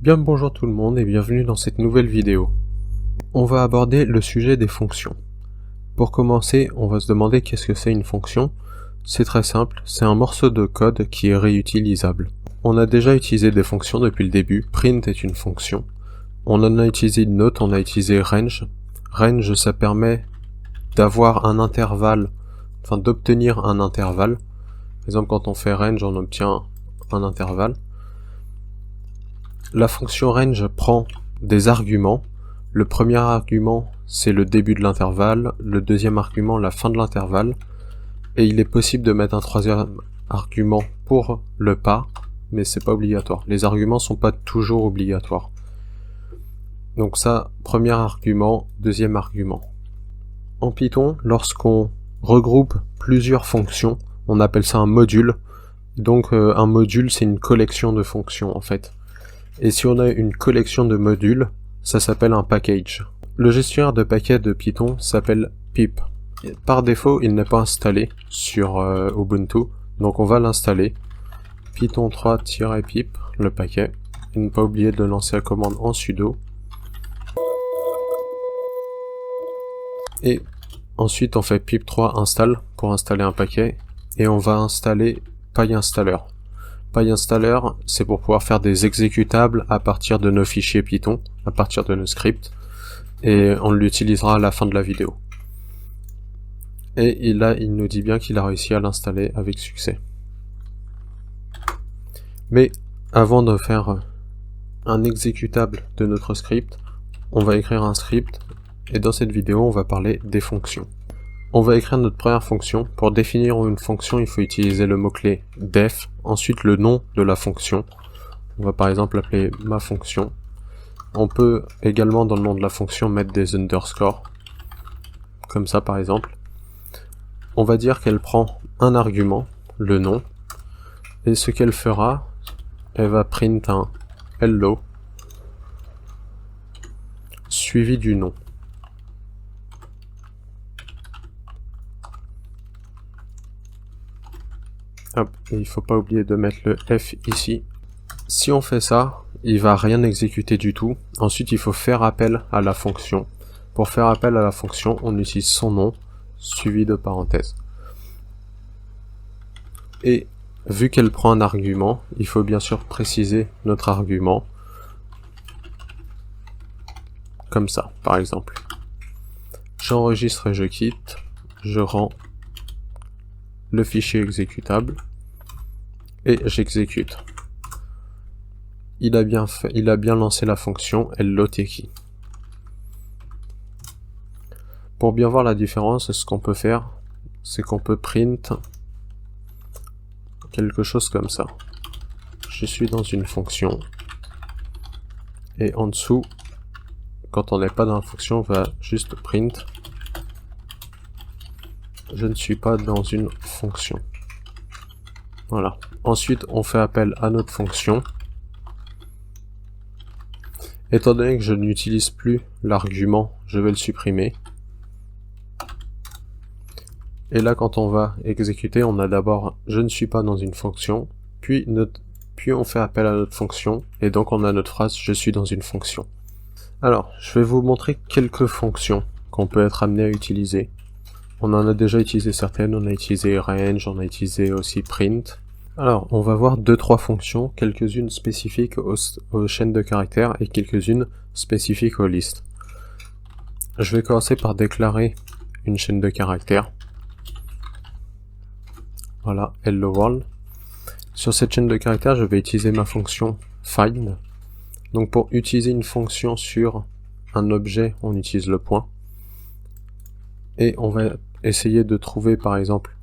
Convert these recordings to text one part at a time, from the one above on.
Bien le bonjour tout le monde et bienvenue dans cette nouvelle vidéo. On va aborder le sujet des fonctions. Pour commencer, on va se demander qu'est-ce que c'est une fonction. C'est très simple, c'est un morceau de code qui est réutilisable. On a déjà utilisé des fonctions depuis le début, print est une fonction. On en a utilisé une autre, on a utilisé range. Range, ça permet d'avoir un intervalle, enfin d'obtenir un intervalle. Par exemple, quand on fait range, on obtient un intervalle. La fonction range prend des arguments. Le premier argument, c'est le début de l'intervalle, le deuxième argument, la fin de l'intervalle, et il est possible de mettre un troisième argument pour le pas, mais c'est pas obligatoire. Les arguments sont pas toujours obligatoires. Donc ça, premier argument, deuxième argument. En Python, lorsqu'on regroupe plusieurs fonctions, on appelle ça un module. Donc un module, c'est une collection de fonctions en fait. Et si on a une collection de modules, ça s'appelle un package. Le gestionnaire de paquets de Python s'appelle pip. Par défaut, il n'est pas installé sur Ubuntu, donc on va l'installer. Python 3-pip, le paquet. Et ne pas oublier de lancer la commande en sudo. Et ensuite, on fait pip3 install pour installer un paquet. Et on va installer PyInstaller. PyInstaller, c'est pour pouvoir faire des exécutables à partir de nos fichiers Python, à partir de nos scripts, et on l'utilisera à la fin de la vidéo. Et là, il nous dit bien qu'il a réussi à l'installer avec succès. Mais avant de faire un exécutable de notre script, on va écrire un script, et dans cette vidéo, on va parler des fonctions. On va écrire notre première fonction. Pour définir une fonction, il faut utiliser le mot-clé def, ensuite le nom de la fonction. On va par exemple l'appeler ma fonction. On peut également dans le nom de la fonction mettre des underscores, comme ça par exemple. On va dire qu'elle prend un argument, le nom, et ce qu'elle fera, elle va print un hello, suivi du nom. Hop, et il faut pas oublier de mettre le F ici. Si on fait ça, il va rien exécuter du tout. Ensuite, il faut faire appel à la fonction. Pour faire appel à la fonction, on utilise son nom, suivi de parenthèses. Et vu qu'elle prend un argument, il faut bien sûr préciser notre argument. Comme ça, par exemple. J'enregistre et je quitte. Je rends le fichier exécutable et j'exécute. Il a bien lancé la fonction hello-teki. Pour bien voir la différence, ce qu'on peut faire, c'est qu'on peut print quelque chose comme ça. Je suis dans une fonction et en dessous, quand on n'est pas dans la fonction, on va juste print je ne suis pas dans une fonction. Voilà. Ensuite, on fait appel à notre fonction. Étant donné que je n'utilise plus l'argument, je vais le supprimer. Et là, quand on va exécuter, on a d'abord je ne suis pas dans une fonction, puis on fait appel à notre fonction, et donc on a notre phrase je suis dans une fonction. Alors, je vais vous montrer quelques fonctions qu'on peut être amené à utiliser. On en a déjà utilisé certaines, on a utilisé range, on a utilisé aussi print. Alors, on va voir 2-3 fonctions, quelques-unes spécifiques aux chaînes de caractères et quelques-unes spécifiques aux listes. Je vais commencer par déclarer une chaîne de caractères. Voilà, hello world. Sur cette chaîne de caractères, je vais utiliser ma fonction find. Donc pour utiliser une fonction sur un objet, on utilise le point. Et on va essayer de trouver par exemple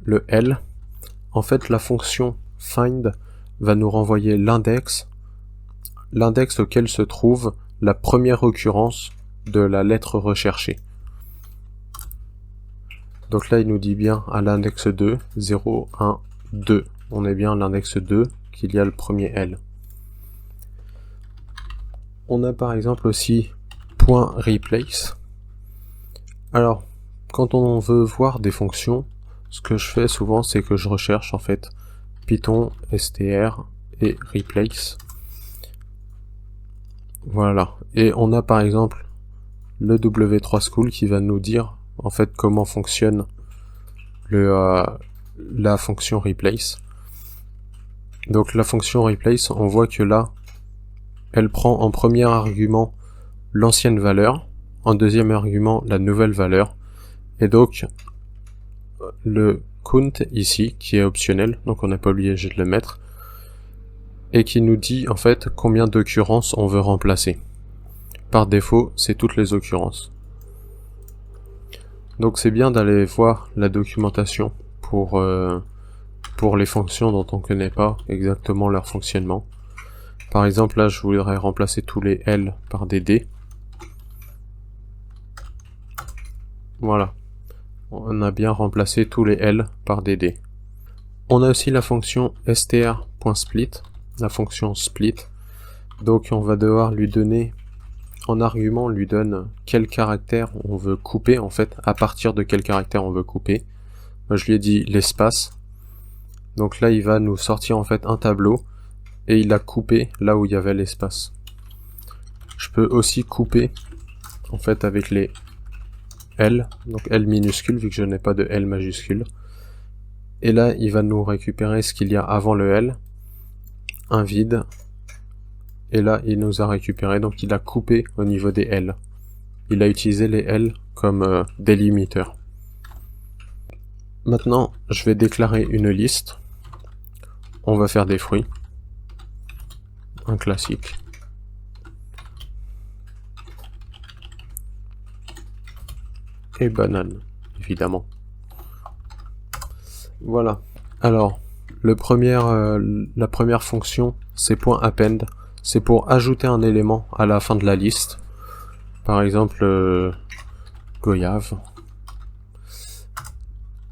le L. En fait, la fonction find va nous renvoyer l'index auquel se trouve la première occurrence de la lettre recherchée. Donc là, il nous dit bien à l'index 2, 0, 1, 2. On est bien à l'index 2 qu'il y a le premier L. On a par exemple aussi .replace. Alors, quand on veut voir des fonctions, ce que je fais souvent, c'est que je recherche en fait Python, str et replace. Voilà. Et on a par exemple le W3School qui va nous dire en fait comment fonctionne la fonction replace. Donc la fonction replace, on voit que là, elle prend en premier argument l'ancienne valeur, en deuxième argument la nouvelle valeur, et donc le count ici, qui est optionnel, donc on n'est pas obligé de le mettre, et qui nous dit en fait combien d'occurrences on veut remplacer. Par défaut, c'est toutes les occurrences. Donc c'est bien d'aller voir la documentation pour les fonctions dont on ne connaît pas exactement leur fonctionnement. Par exemple, là, je voudrais remplacer tous les L par des D. Voilà. On a bien remplacé tous les L par des D. On a aussi la fonction str.split, la fonction split. Donc on va devoir lui donner, en argument, on lui donne quel caractère on veut couper, en fait, à partir de quel caractère on veut couper. Moi, je lui ai dit l'espace. Donc là, il va nous sortir en fait un tableau, et il a coupé là où il y avait l'espace. Je peux aussi couper, en fait, avec les L, donc L minuscule, vu que je n'ai pas de L majuscule. Et là, il va nous récupérer ce qu'il y a avant le L, un vide, et là, il nous a récupéré, donc il a coupé au niveau des L. Il a utilisé les L comme délimiteurs. Maintenant, je vais déclarer une liste. On va faire des fruits. Un classique. Et banane, évidemment. Voilà. Alors, la première fonction, c'est .append. C'est pour ajouter un élément à la fin de la liste. Par exemple, goyave.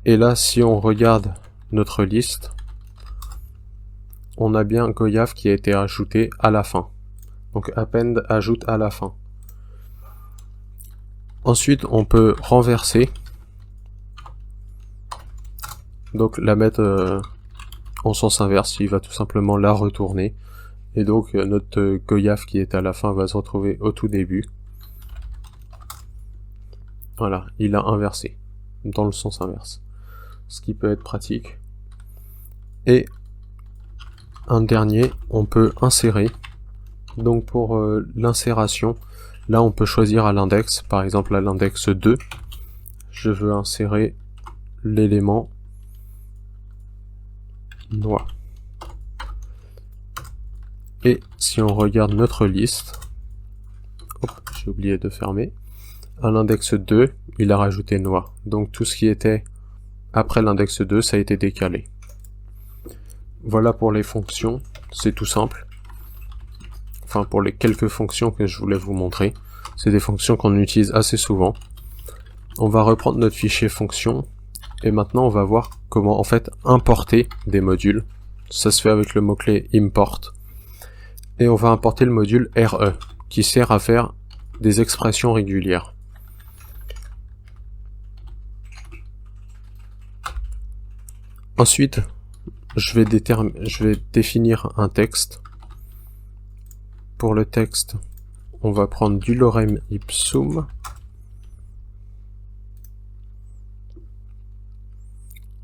Et là, si on regarde notre liste, on a bien goyave qui a été ajouté à la fin. Donc append ajoute à la fin. Ensuite, on peut renverser. Donc la mettre en sens inverse, il va tout simplement la retourner. Et donc notre goyave qui est à la fin va se retrouver au tout début. Voilà, il a inversé, dans le sens inverse. Ce qui peut être pratique. Et un dernier, on peut insérer. Donc pour l'insération, là on peut choisir à l'index, par exemple à l'index 2, je veux insérer l'élément noix. Et si on regarde notre liste, j'ai oublié de fermer, à l'index 2, il a rajouté noix. Donc tout ce qui était après l'index 2, ça a été décalé. Voilà pour les fonctions, c'est tout simple. Enfin pour les quelques fonctions que je voulais vous montrer. C'est des fonctions qu'on utilise assez souvent. On va reprendre notre fichier fonction et maintenant on va voir comment en fait importer des modules. Ça se fait avec le mot-clé import. Et on va importer le module RE qui sert à faire des expressions régulières. Ensuite, je vais définir un texte. Pour le texte, on va prendre du lorem ipsum.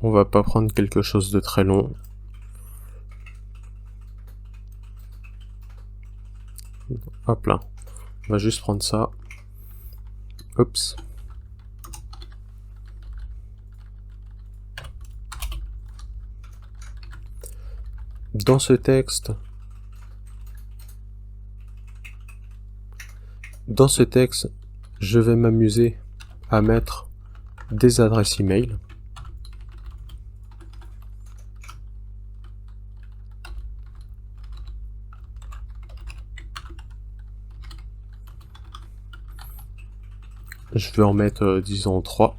On va pas prendre quelque chose de très long. Hop là. On va juste prendre ça. Oups. Dans ce texte, je vais m'amuser à mettre des adresses email. Je vais en mettre, disons, 3.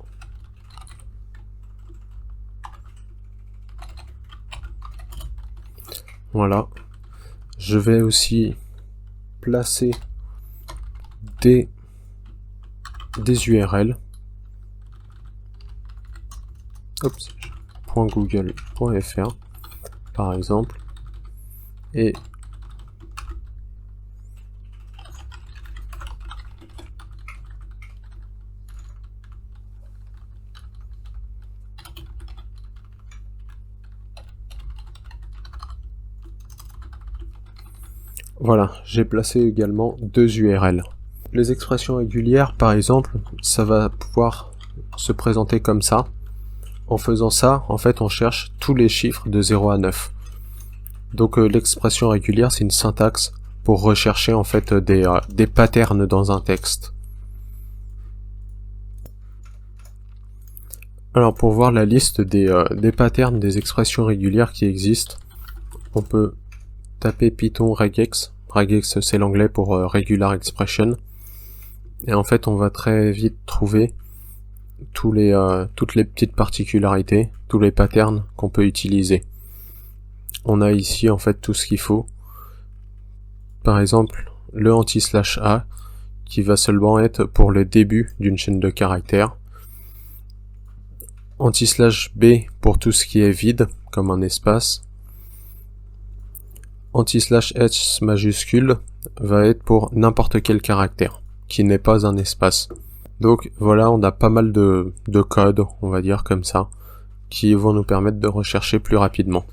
Voilà. Je vais aussi placer des URL. Oups. .google.fr par exemple. Et Voilà, j'ai placé également 2 URL. Les expressions régulières, par exemple, ça va pouvoir se présenter comme ça. En faisant ça, en fait, on cherche tous les chiffres de 0 à 9. Donc l'expression régulière, c'est une syntaxe pour rechercher en fait des patterns dans un texte. Alors pour voir la liste des patterns des expressions régulières qui existent, on peut taper Python regex. Regex c'est l'anglais pour regular expression. Et en fait on va très vite trouver toutes les petites particularités, tous les patterns qu'on peut utiliser. On a ici en fait tout ce qu'il faut. Par exemple, le anti/a qui va seulement être pour le début d'une chaîne de caractères. Anti/b pour tout ce qui est vide, comme un espace. Anti/h majuscule va être pour n'importe quel caractère, qui n'est pas un espace. Donc voilà, on a pas mal de codes, on va dire comme ça, qui vont nous permettre de rechercher plus rapidement.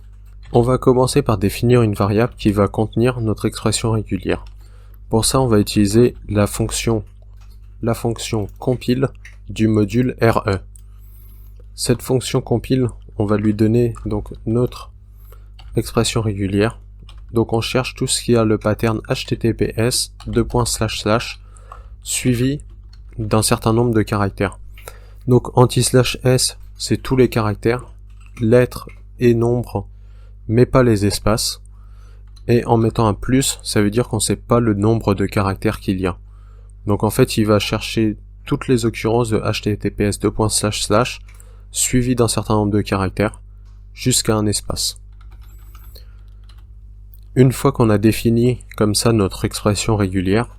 On va commencer par définir une variable qui va contenir notre expression régulière. Pour ça, on va utiliser la fonction compile du module RE. Cette fonction compile, on va lui donner donc notre expression régulière. Donc on cherche tout ce qui a le pattern https suivi d'un certain nombre de caractères. Donc anti/s, c'est tous les caractères, lettres et nombres, mais pas les espaces. Et en mettant un plus, ça veut dire qu'on sait pas le nombre de caractères qu'il y a. Donc en fait, il va chercher toutes les occurrences de https suivi d'un certain nombre de caractères jusqu'à un espace. Une fois qu'on a défini comme ça notre expression régulière,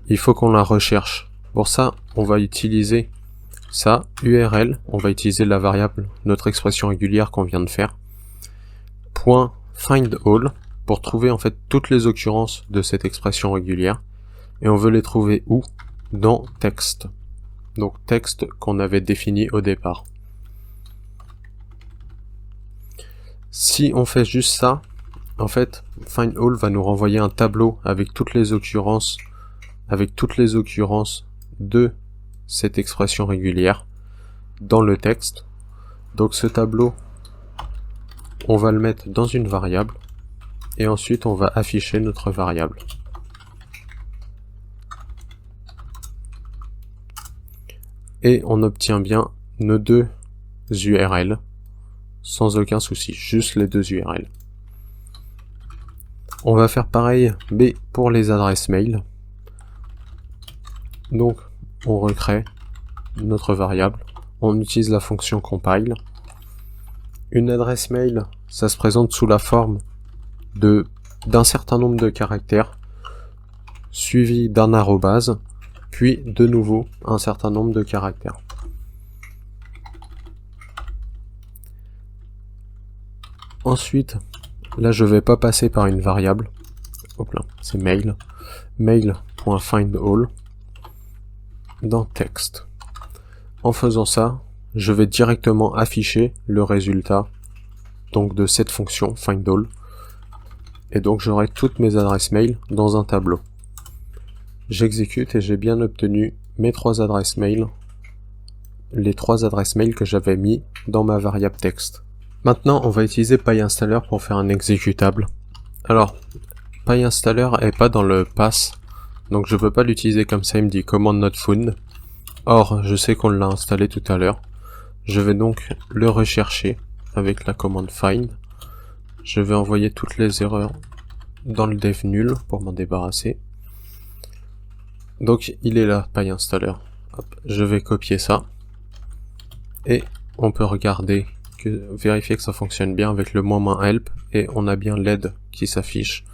il faut qu'on la recherche. Pour ça, on va utiliser ça, URL, on va utiliser la variable, notre expression régulière qu'on vient de faire, .findAll, pour trouver en fait toutes les occurrences de cette expression régulière, et on veut les trouver où? Dans texte. Donc texte qu'on avait défini au départ. Si on fait juste ça, en fait, findAll va nous renvoyer un tableau avec toutes les occurrences de cette expression régulière dans le texte. Donc ce tableau, on va le mettre dans une variable et ensuite on va afficher notre variable. Et on obtient bien nos 2 URL sans aucun souci, juste les 2 URL. On va faire pareil mais pour les adresses mail. Donc on recrée notre variable, on utilise la fonction compile. Une adresse mail, ça se présente sous la forme d'un certain nombre de caractères suivi d'un arrobase, puis de nouveau un certain nombre de caractères. Ensuite, là je vais pas passer par une variable. Hop là, c'est mail.findAll dans texte. En faisant ça, je vais directement afficher le résultat donc de cette fonction findAll, et donc j'aurai toutes mes adresses mail dans un tableau. J'exécute et j'ai bien obtenu mes 3 adresses mail, les 3 adresses mail que j'avais mis dans ma variable texte. Maintenant, on va utiliser PyInstaller pour faire un exécutable. Alors, PyInstaller est pas dans le pass, donc je peux pas l'utiliser comme ça, il me dit command not found. Or, je sais qu'on l'a installé tout à l'heure. Je vais donc le rechercher avec la commande find. Je vais envoyer toutes les erreurs dans le dev nul pour m'en débarrasser. Donc, il est là, PyInstaller. Hop, je vais copier ça. Et on peut vérifier que ça fonctionne bien avec le -help et on a bien l'aide qui s'affiche.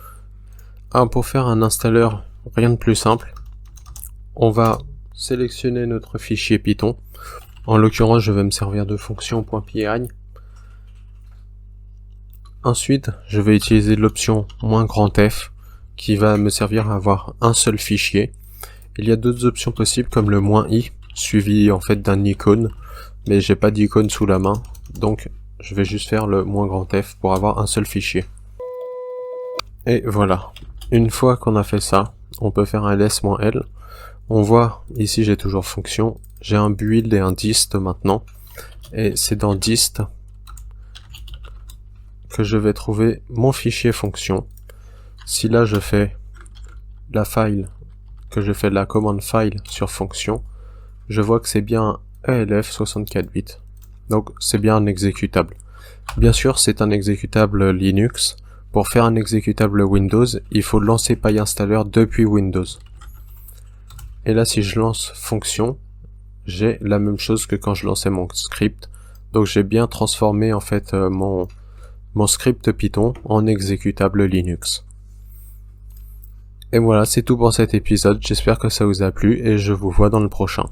Pour faire un installeur, rien de plus simple. On va sélectionner notre fichier Python. En l'occurrence, je vais me servir de fonction .py. Ensuite, je vais utiliser l'option -f qui va me servir à avoir un seul fichier. Il y a d'autres options possibles comme le -i suivi en fait d'un icône, mais j'ai pas d'icône sous la main, donc je vais juste faire le -f pour avoir un seul fichier. Et voilà, Une fois qu'on a fait ça, on peut faire un ls-l. On voit, ici j'ai toujours fonction, j'ai un build et un dist maintenant, et c'est dans dist que je vais trouver mon fichier fonction. Si là je fais la file, que je fais la commande file sur fonction, je vois que c'est bien un ELF 64 bits. Donc c'est bien un exécutable. Bien sûr, c'est un exécutable Linux. Pour faire un exécutable Windows, il faut lancer PyInstaller depuis Windows. Et là, si je lance fonction, j'ai la même chose que quand je lançais mon script. Donc j'ai bien transformé en fait mon script Python en exécutable Linux. Et voilà, c'est tout pour cet épisode. J'espère que ça vous a plu et je vous vois dans le prochain.